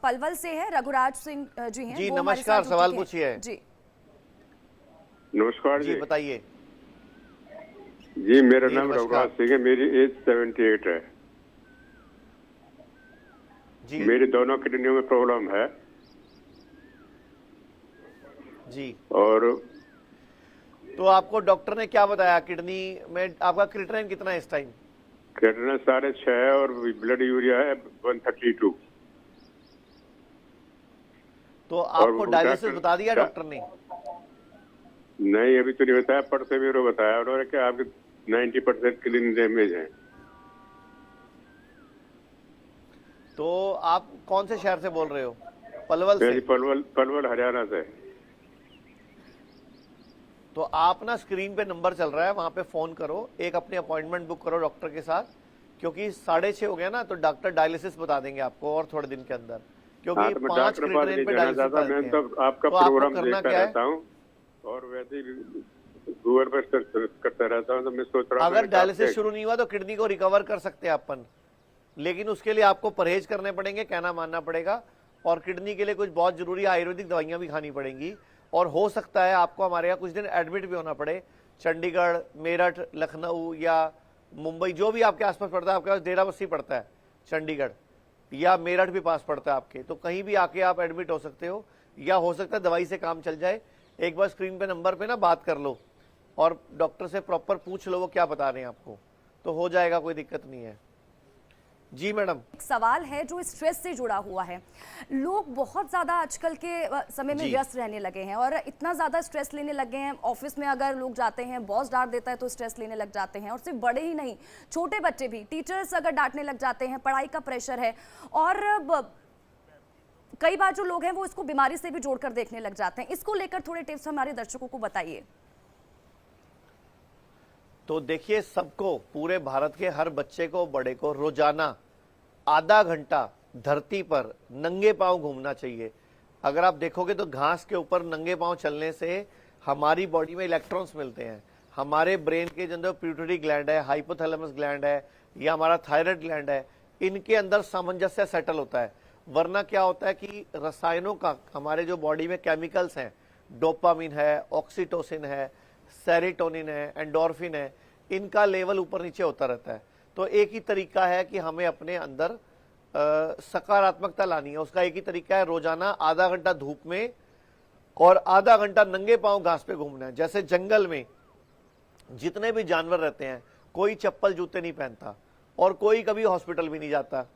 पलवल से है, रघुराज सिंह जी हैं। जी वो हमारे नमस्कार, साथ जुड़ सवाल चुके हैं। पूछिए। जी नमस्कार जी जी। बताइए। जी मेरा जी नाम नमस्कार। रघुराज सिंह है, मेरी एज 78 है। जी मेरी दोनों किडनियों में प्रॉब्लम है जी। और तो आपको डॉक्टर ने क्या बताया? किडनी में आपका क्रिएटिनिन कितना है इस टाइम? किडनी 6.5 है और ब्लड यूरिया है 132। तो और आपको वो डायलिसिस बता दिया डॉक्टर ने? नहीं अभी तो नहीं बताया, पर से मेरे बताया उन्होंने कि आपके 90% किडनी डैमेज है। तो आप कौन से शहर से बोल रहे हो? पलवल मैं से? जी पलवल हरियाणा से। तो आप ना स्क्रीन पे नंबर चल रहा है, वहां पे फोन करो, एक अपनी अपॉइंटमेंट बुक करो डॉक्टर के साथ, क्योंकि 6:30 हो गया ना, तो डॉक्टर डायलिसिस बता देंगे आपको और थोड़े दिन के अंदर, हाँ क्योंकि तो मैं 5 डॉक्टर पास क्रिएटिनिन नहीं पे जाना डायलिसिस चाहता, बता मैं देते हैं। तो आपका तो आपको प्रोग्राम करना देखता क्या है? रहता हूँ और वैसे ही गूगल पर सर्च करता रहता हूँ, तो मैं सोच रहा हूँ अगर डायलिसिस शुरू नहीं हुआ तो किडनी को रिकवर कर सकते हैं अपन, लेकिन उसके लिए आपको परहेज करने पड़ेंगे, कहना मानना पड़ेगा, और किडनी के लिए कुछ बहुत जरूरी आयुर्वेदिक दवाइयां भी खानी पड़ेंगी, और हो सकता है आपको हमारे यहाँ कुछ दिन एडमिट भी होना पड़े। चंडीगढ़, मेरठ, लखनऊ या मुंबई, जो भी आपके आसपास पड़ता है, आपके पास डेराबस्सी पड़ता है, चंडीगढ़ या मेरठ भी पास पड़ता है आपके, तो कहीं भी आके आप एडमिट हो सकते हो, या हो सकता है दवाई से काम चल जाए। एक बार स्क्रीन पे नंबर पे ना बात कर लो और डॉक्टर से प्रॉपर पूछ लो वो क्या बता रहे हैं आपको, तो हो जाएगा, कोई दिक्कत नहीं है। जी मैडम। एक सवाल है जो स्ट्रेस से जुड़ा हुआ है। लोग बहुत ज़्यादा आजकल के समय में जी। व्यस्त रहने लगे हैं और इतना ज़्यादा स्ट्रेस लेने लगे हैं। ऑफिस में अगर लोग जाते हैं, बॉस डांट देता है तो स्ट्रेस लेने लग जाते हैं, और सिर्फ बड़े ही नहीं, छोटे बच्चे भी, टीचर्स अगर डांटने लग जाते हैं, पढ़ाई का प्रेशर है, और कई बार जो लोग हैं वो इसको बीमारी से भी जोड़कर देखने लग जाते हैं। इसको लेकर थोड़े टिप्स हमारे दर्शकों को बताइए। तो देखिए, सबको, पूरे भारत के हर बच्चे को, बड़े को रोजाना आधा घंटा धरती पर नंगे पांव घूमना चाहिए। अगर आप देखोगे तो घास के ऊपर नंगे पांव चलने से हमारी बॉडी में इलेक्ट्रॉन्स मिलते हैं। हमारे ब्रेन के जो अंदर पिट्यूटरी ग्लैंड है, हाइपोथैलेमस ग्लैंड है, या हमारा थायराइड ग्लैंड है, इनके अंदर सामंजस्य सेटल होता है। वरना क्या होता है कि रसायनों का, हमारे जो बॉडी में केमिकल्स हैं, डोपामिन है, ऑक्सीटोसिन है, सेरोटोनिन है, एंडोर्फिन है, इनका लेवल ऊपर नीचे होता रहता है। तो एक ही तरीका है कि हमें अपने अंदर सकारात्मकता लानी है। उसका एक ही तरीका है, रोजाना आधा घंटा धूप में और आधा घंटा नंगे पांव घास पे घूमना है। जैसे जंगल में जितने भी जानवर रहते हैं, कोई चप्पल जूते नहीं पहनता और कोई कभी हॉस्पिटल भी नहीं जाता।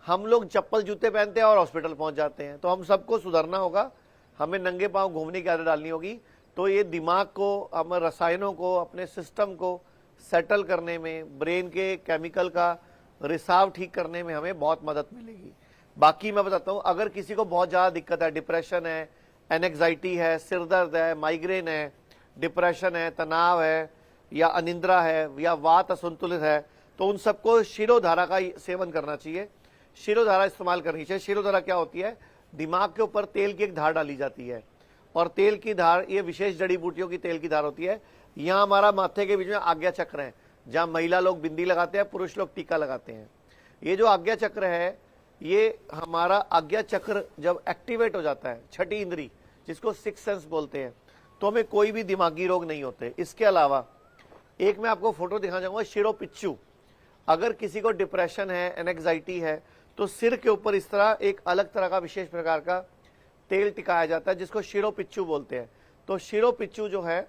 हम लोग चप्पल जूते पहनते हैं और हॉस्पिटल पहुंच जाते हैं। तो हम सबको सुधरना होगा, हमें नंगे पांव घूमने की आदत डालनी होगी। तो ये दिमाग को, हम रसायनों को, अपने सिस्टम को सेटल करने में, ब्रेन के केमिकल का रिसाव ठीक करने में हमें बहुत मदद मिलेगी। बाकी मैं बताता हूं, अगर किसी को बहुत ज़्यादा दिक्कत है, डिप्रेशन है, एनेक्साइटी है, सिर दर्द है, माइग्रेन है, डिप्रेशन है, तनाव है, या अनिंद्रा है, या वात असंतुलित है, तो उन सबको शिरोधारा का सेवन करना चाहिए, शिरोधारा इस्तेमाल करनी चाहिए। शिरोधारा क्या होती है? दिमाग के ऊपर तेल की एक धार डाली जाती है, और तेल की धार, ये विशेष जड़ी बूटियों की तेल की धार होती है। यहाँ हमारा माथे के बीच में आज्ञा चक्र है, जहाँ महिला लोग बिंदी लगाते हैं, पुरुष लोग टीका लगाते हैं। ये जो आज्ञा चक्र है, ये हमारा आज्ञा चक्र जब एक्टिवेट हो जाता है, छठी इंद्री जिसको सिक्स सेंस बोलते हैं, तो हमें कोई भी दिमागी रोग नहीं होते। इसके अलावा एक मैं आपको फोटो दिखाना चाहूंगा, शिरोपिच्चू। अगर किसी को डिप्रेशन है, एनेक्साइटी है, तो सिर के ऊपर इस तरह एक अलग तरह का विशेष प्रकार का तेल टिकाया जाता है, जिसको शिरोपिच्चू बोलते हैं। तो शिरोपिच्चू जो है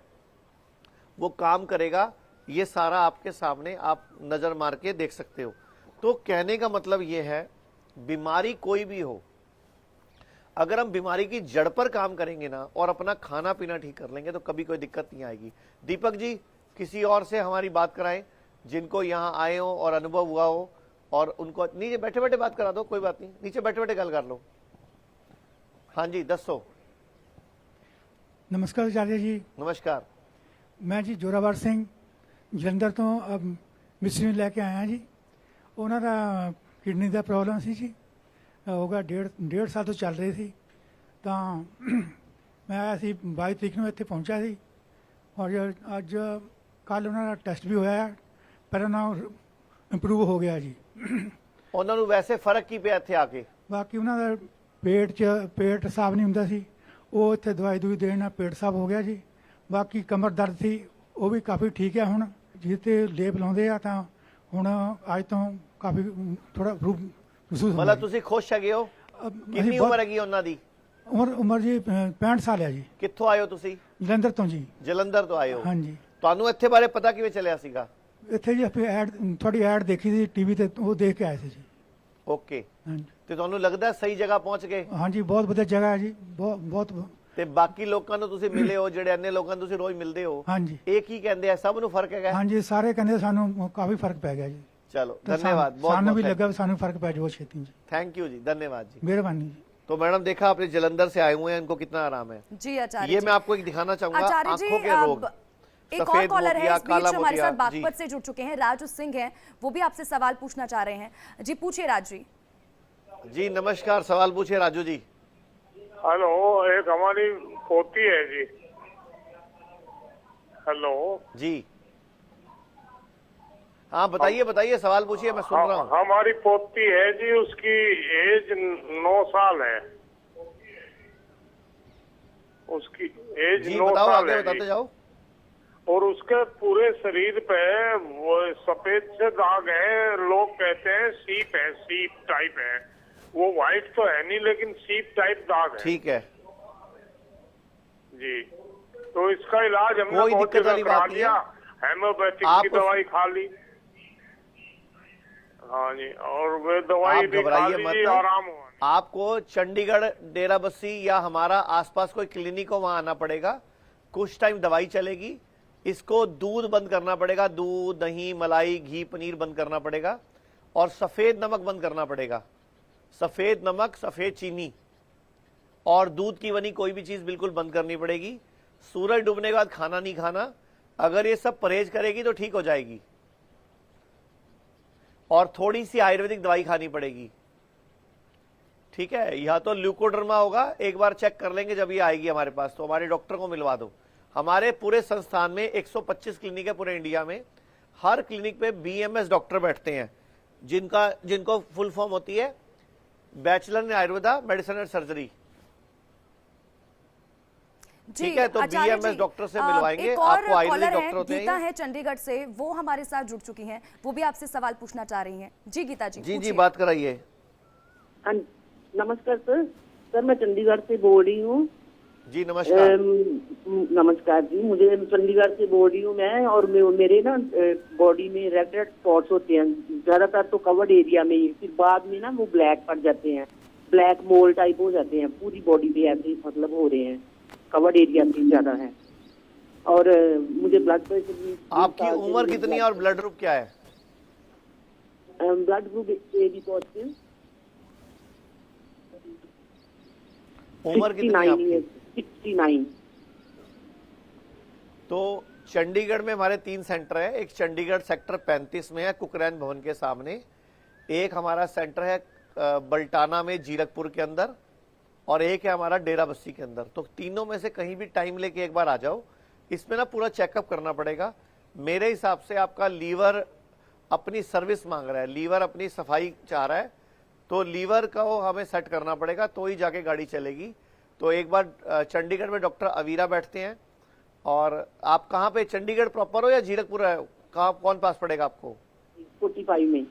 वो काम करेगा। ये सारा आपके सामने, आप नजर मार के देख सकते हो। तो कहने का मतलब ये है, बीमारी कोई भी हो, अगर हम बीमारी की जड़ पर काम करेंगे ना, और अपना खाना पीना ठीक कर लेंगे, तो कभी कोई दिक्कत नहीं आएगी। दीपक जी, किसी और से हमारी बात कराएं जिनको यहाँ आए हो और अनुभव हुआ हो, और उनको नीचे बैठे बैठे बात करा दो, कोई बात नहीं, नीचे बैठे बैठे गल कर लो। हाँ जी, दसो। नमस्कार आचार्य जी। नमस्कार। मैं जी जोरावर ਸਿੰਘ ਜਲੰਧਰ ਤੋਂ ਮਿਸਰੀ ਲੈ ਕੇ ਆਇਆ ਜੀ। ਉਹਨਾਂ ਦਾ ਕਿਡਨੀ ਦਾ ਪ੍ਰੋਬਲਮ ਸੀ ਜੀ, ਹੋਗਾ ਡੇਢ ਸਾਲ ਤੋਂ ਚੱਲ ਰਹੀ ਸੀ। ਤਾਂ ਮੈਂ ਆਇਆ ਸੀ 22 ਤਰੀਕ ਨੂੰ ਇੱਥੇ ਪਹੁੰਚਿਆ ਸੀ, ਔਰ ਅੱਜ ਕੱਲ ਉਹਨਾਂ ਦਾ ਟੈਸਟ ਵੀ ਹੋਇਆ, ਪਰ ਉਹਨਾਂ ਇੰਪਰੂਵ ਹੋ ਗਿਆ ਜੀ। ਉਹਨਾਂ ਨੂੰ ਵੈਸੇ ਫਰਕ ਕੀ ਪਿਆ ਇੱਥੇ ਆ ਕੇ? ਬਾਕੀ ਉਹਨਾਂ ਦਾ ਪੇਟ ਸਾਫ਼ ਨਹੀਂ ਹੁੰਦਾ ਸੀ, ਉਹ ਇੱਥੇ ਦਵਾਈ ਦੂਈ ਦੇਣ ਨਾਲ ਪੇਟ ਸਾਫ਼ ਹੋ ਗਿਆ ਜੀ। ਬਾਕੀ ਕਮਰ ਦਰਦ ਸੀ, ਉਹ ਵੀ ਕਾਫੀ ਠੀਕ ਹੈ ਹੁਣ। ਜਿੱਤੇ ਲੇਪ ਲਾਉਂਦੇ ਆ ਤਾਂ ਹੁਣ ਅੱਜ ਤੋਂ ਕਾਫੀ ਥੋੜਾ ਮਹਿਸੂਸ ਹੁੰਦਾ मतलब ਜੀ। ਤੁਸੀਂ ਖੁਸ਼ ਹੈਗੇ ਹੋ? ਅਸੀਂ ਕਿੰਨੀ ਬਹੁਤ- ਉਮਰ ਹੈਗੀ ਉਹਨਾਂ ਦੀ? ਉਮਰ ਜੀ 65 ਸਾਲ ਹੈ ਜੀ। ਕਿੱਥੋਂ ਆਏ ਹੋ ਤੁਸੀਂ? ਜਲੰਧਰ ਤੋਂ ਜੀ। ਜਲੰਧਰ ਤੋਂ ਆਏ ਹੋ। ਹਾਂਜੀ, ਤੁਹਾਨੂੰ ਇੱਥੇ ਬਾਰੇ ਪਤਾ ਕਿਵੇਂ ਚੱਲਿਆ ਸੀਗਾ? ਇੱਥੇ ਜੀ ਆਪੇ ਤੁਹਾਡੀ ਐਡ ਦੇਖੀ ਸੀ ਟੀਵੀ ਤੇ, ਉਹ ਦੇਖ ਕੇ ਆਏ ਸੀ ਜੀ। ਓਕੇ, ਹਾਂਜੀ ਤੇ ਤੁਹਾਨੂੰ ਲੱਗਦਾ ਸਹੀ ਜਗ੍ਹਾ ਪਹੁੰਚ ਗਏ? ਹਾਂਜੀ, ਬਹੁਤ ਵਧੀਆ ਜਗ੍ਹਾ ਹੈ ਜੀ, ਬਹੁਤ ਤੇ ਬਾਕੀ ਲੋਕਾਂ ਨੂੰ ਤੁਸੀਂ ਮਿਲੇ ਹੋ, ਜਿਹੜੇ ਅੰਨੇ ਲੋਕਾਂ ਨੂੰ ਤੁਸੀਂ ਰੋਜ਼ ਮਿਲਦੇ ਹੋ, ਹਾਂਜੀ ਇਹ ਕੀ ਕਹਿੰਦੇ ਆ? ਸਭ ਨੂੰ ਫਰਕ ਹੈਗਾ? ਹਾਂਜੀ, ਸਾਰੇ ਕਹਿੰਦੇ ਸਾਨੂੰ ਕਾਫੀ ਫਰਕ ਪੈ ਗਿਆ ਜੀ। चलो तो धन्यवाद, बहुत ਸਾਨੂੰ ਵੀ बहुत ਲੱਗਾ ਵੀ ਸਾਨੂੰ ਫਰਕ ਪੈ ਜਾਊ ਛੇਤੀ ਜੀ। थैंक यू जी, धन्यवाद जी। ਮਿਹਰਬਾਨੀ जी। तो मैडम देखा आपने जलंधर से आए हुए हैं, इनको कितना आराम है। जी आचार्य ये जी। मैं आपको एक दिखाना चाहूंगा, आचार्य जी, आंखों के रोग, एक और सफेद कॉलर है मोतिया, इस बीच काला हमारे मोतिया। साथ बागपत जी से जुड़ चुके हैं, राजू सिंह हैं, वो भी आपसे सवाल पूछना चाह रहे हैं। जी पूछिए राज जी। जी नमस्कार, सवाल पूछिए राजू जी। हेलो, एक हमारी पोती है जी। हेलो जी हाँ बताइए बताइए, सवाल पूछिए, मैं सुन रहा हूँ। हमारी पोती है जी, उसकी एज 9 साल है। उसकी एज जी 9 बताओ, साल आगे है बताते जी। जाओ। और उसके पूरे शरीर पे वो सफेद से दाग है, लोग कहते हैं सीप है, सीप टाइप है। वो व्हाइट तो है नहीं, लेकिन सीप टाइप दाग है ठीक है, जी। तो इसका इलाज हमने कोई बहुत दिक्कत जगह वाली करा बात नहीं लिया, है। हेमोपैथिक आप की उस- दवाई खा ली। हाँ जी, और वे दवाई आप भी खा घबराइए ली मत। जी, आराम हुआ। आपको चंडीगढ़, डेराबस्सी या हमारा आसपास कोई क्लिनिक हो, वहां आना पड़ेगा। कुछ टाइम दवाई चलेगी, इसको दूध बंद करना पड़ेगा, दूध दही मलाई घी पनीर बंद करना पड़ेगा, और सफेद नमक बंद करना पड़ेगा। सफेद नमक, सफेद चीनी और दूध की बनी कोई भी चीज बिल्कुल बंद करनी पड़ेगी। सूरज डूबने के बाद खाना नहीं खाना। अगर ये सब परहेज करेगी तो ठीक हो जाएगी, और थोड़ी सी आयुर्वेदिक दवाई खानी पड़ेगी, ठीक है। या तो ल्यूकोडर्मा होगा, एक बार चेक कर लेंगे जब ये आएगी हमारे पास, तो हमारे डॉक्टर को मिलवा दो। हमारे पूरे संस्थान में 125 क्लिनिक है पूरे इंडिया में। हर क्लिनिक पे BMS डॉक्टर बैठते हैं, जिनको फुल फॉर्म होती है bachelor in Ayurveda medicine and surgery. ठीक है, तो आचार्य BMS जी, डॉक्टर से मिलवाएंगे। एक और आपको आयुर्वेदिक कॉलर डॉक्टर है, होते हैं गीता ये। है चंडीगढ़ से, वो हमारे साथ जुड़ चुकी हैं, वो भी आपसे सवाल पूछना चाह रही हैं। जी गीता जी जी जी पूछिए। बात कराइए। हाँ, नमस्कार सर। सर मैं चंडीगढ़ से बोल रही हूँ। जी नमस्कार। नमस्कार जी, मुझे चंडीगढ़ से बोल रही हूँ मैं, और मेरे ना बॉडी में रेड रेड स्पॉट्स होते हैं, ज्यादातर तो कवर्ड एरिया में ही, फिर बाद में ना वो ब्लैक पड़ जाते हैं, ब्लैक मोल टाइप हो जाते हैं, पूरी बॉडी पे ऐसे मतलब हो रहे हैं, कवर्ड एरिया में ज्यादा है। और मुझे ब्लड प्रेशर भी। आपकी उम्र कितनी है और ब्लड ग्रुप क्या है? Blood group AB positive. उम्र कितनी है आपकी? 69। तो चंडीगढ़ में हमारे 3 सेंटर है। एक चंडीगढ़ सेक्टर 35 में है, कुकरैन भवन के सामने। एक हमारा सेंटर है बल्टाना में, जीरकपुर के अंदर, और एक है हमारा डेराबस्सी के अंदर। तो तीनों में से कहीं भी टाइम लेके एक बार आ जाओ। इसमें ना पूरा चेकअप करना पड़ेगा। मेरे हिसाब से आपका लीवर अपनी सर्विस मांग रहा है, लीवर अपनी सफाई चाह रहा है, तो लीवर को हमें सेट करना पड़ेगा, तो ही जाके गाड़ी चलेगी। तो एक बार चंडीगढ़ में डॉक्टर अवीरा बैठते हैं। और आप कहाँ पे, चंडीगढ़ प्रॉपर हो या जीरकपुर है, कहाँ कौन पास पड़ेगा आपको? 45 में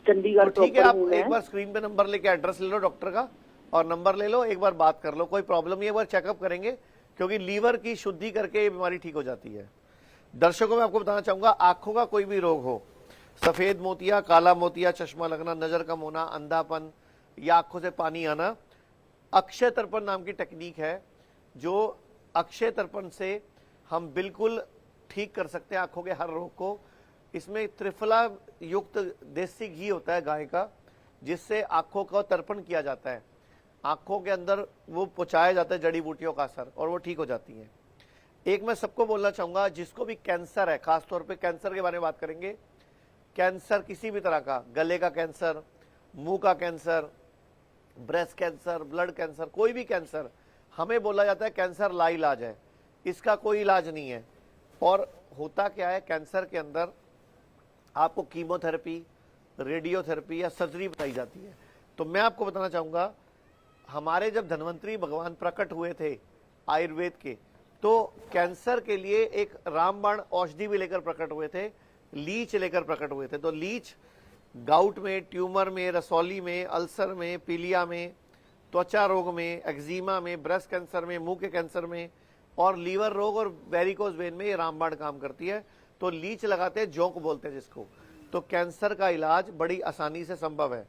चंडीगढ़। तो ठीक है, आप proper हूँ मैं। एक बार स्क्रीन पे नंबर लेके एड्रेस ले लो डॉक्टर का, और नंबर ले लो, एक बार बात कर लो, कोई प्रॉब्लम नहीं है, एक बार चेकअप करेंगे, क्योंकि लीवर की शुद्धि करके ये बीमारी ठीक हो जाती है। दर्शकों में आपको बताना चाहूंगा, आंखों का कोई भी रोग हो, सफेद मोतिया, काला मोतिया, चश्मा लगना, नजर कम होना, अंधापन या आंखों से पानी आना, अक्षय तर्पण नाम की टेक्निक है, जो अक्षय तर्पण से हम बिल्कुल ठीक कर सकते हैं आंखों के हर रोग को। इसमें त्रिफला युक्त देसी घी होता है गाय का, जिससे आंखों का तर्पण किया जाता है, आंखों के अंदर वो पहुंचाया जाता है जड़ी बूटियों का असर, और वो ठीक हो जाती है। एक मैं सबको बोलना चाहूंगा, जिसको भी कैंसर है, खासतौर पे कैंसर के बारे में बात करेंगे, कैंसर किसी भी तरह का, गले का कैंसर, मुंह का cancer, breast cancer, blood cancer, कोई भी कैंसर, हमें बोला जाता है कैंसर लाइलाज है, इसका कोई इलाज नहीं है। और होता क्या है, कैंसर के अंदर आपको कीमोथेरेपी, रेडियोथेरेपी या सर्जरी बताई जाती है। तो मैं आपको बताना चाहूंगा, हमारे जब धन्वंतरी भगवान प्रकट हुए थे आयुर्वेद के, तो कैंसर के लिए एक रामबाण औषधि भी लेकर प्रकट हुए थे, लीच लेकर प्रकट हुए थे। तो लीच गाउट में, ट्यूमर में, रसौली में, अल्सर में, पीलिया में, त्वचा रोग में, एक्जिमा में, ब्रेस्ट कैंसर में, मुंह के कैंसर में और लीवर रोग और वेरिकोज वेन में ये रामबाण काम करती है। तो लीच लगाते हैं, जोंक बोलते हैं जिसको। तो कैंसर का इलाज बड़ी आसानी से संभव है।